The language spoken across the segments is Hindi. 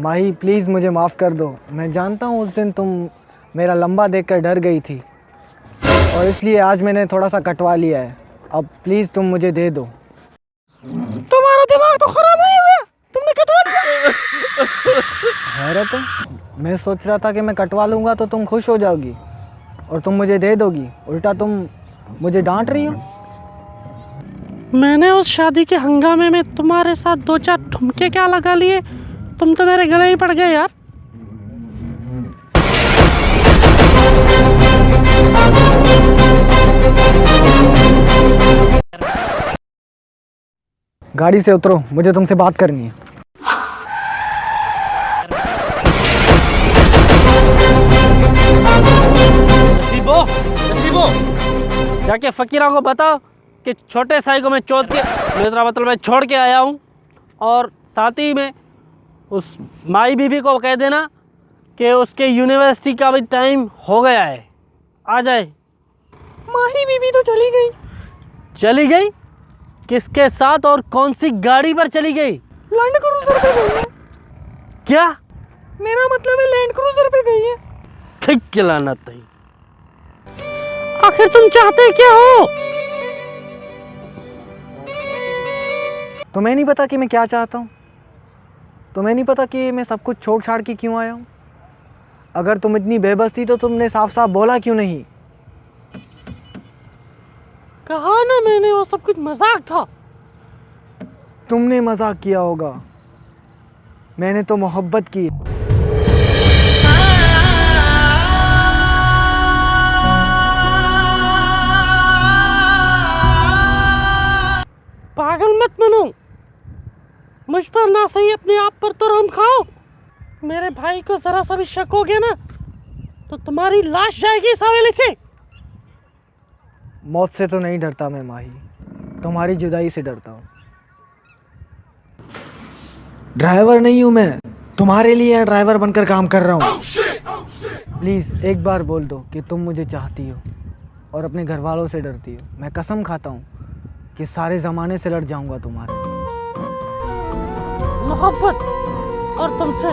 माही प्लीज़ मुझे माफ़ कर दो। मैं जानता हूँ उस दिन तुम मेरा लंबा देखकर डर गई थी और इसलिए आज मैंने थोड़ा सा कटवा लिया है। अब प्लीज़ तुम मुझे दे दो। तुम्हारा दिमाग तो खराब नहीं हुआ, तुमने कटवा लिया। हैरत है, मैं सोच रहा था कि मैं कटवा लूँगा तो तुम खुश हो जाओगी और तुम मुझे दे दोगी, उल्टा तुम मुझे डांट रही हो। मैंने उस शादी के हंगामे में तुम्हारे साथ 2-4 ठुमके क्या लगा लिए, तुम तो मेरे गले ही पड़ गए यार। गाड़ी से उतरो, मुझे तुमसे बात करनी है। नसीबो, जाके फकीरा को बताओ कि छोटे साई को मैं चौथ के मेरा मतलब मैं छोड़ के आया हूँ, और साथ ही में उस माई बीबी को कह देना कि उसके यूनिवर्सिटी का भी टाइम हो गया है, आ जाए। माही बीबी तो चली गई। चली गई? किसके साथ और कौन सी गाड़ी पर चली गई? लैंड क्रूजर पे गई है। क्या? मेरा मतलब है लैंड क्रूजर पे गई है। ठीक खिलाना नहीं। आखिर तुम चाहते क्या हो? तुम्हें नहीं पता कि मैं क्या चाहता हूँ? तुम्हें नहीं पता कि मैं सब कुछ छोड़ छाड़ के क्यों आया हूँ? अगर तुम इतनी बेबस थी तो तुमने साफ साफ बोला क्यों नहीं? कहा ना मैंने, वो सब कुछ मजाक था। तुमने मजाक किया होगा, मैंने तो मोहब्बत की। पागल मत बनो, मुझ पर ना सही अपने आप पर तो रहम खाओ। मेरे भाई को जरा सा भी शक हो गया ना तो तुम्हारी लाश जाएगी इस हवेली से। मौत से तो नहीं डरता मैं माही, तुम्हारी जुदाई से डरता हूँ। ड्राइवर नहीं हूँ मैं, तुम्हारे लिए यहाँ ड्राइवर बनकर काम कर रहा हूँ। प्लीज़ एक बार बोल दो कि तुम मुझे चाहती हो और अपने घर वालों से डरती हो। मैं कसम खाता हूँ कि सारे ज़माने से लड़ जाऊँगा तुम्हारे। मोहब्बत और तुमसे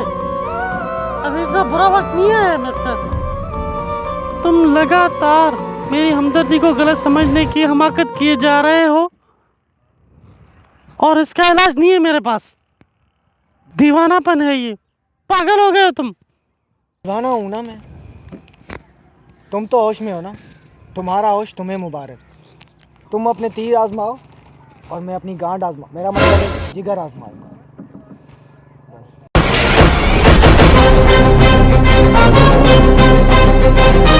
अभी इतना बुरा वक्त नहीं आया मेरे साथ। तुम लगातार मेरी हमदर्दी को गलत समझने की हमाकत किए जा रहे हो और इसका इलाज नहीं है मेरे पास। दीवानापन है ये, पागल हो गए हो तुम। दीवाना हूँ ना मैं? तुम तो होश में हो ना, तुम्हारा होश तुम्हें मुबारक। तुम अपने तीर आजमाओ और मैं अपनी गांड आजमाऊँ, मेरा मतलब है जिगर आजमाऊँगा। बस।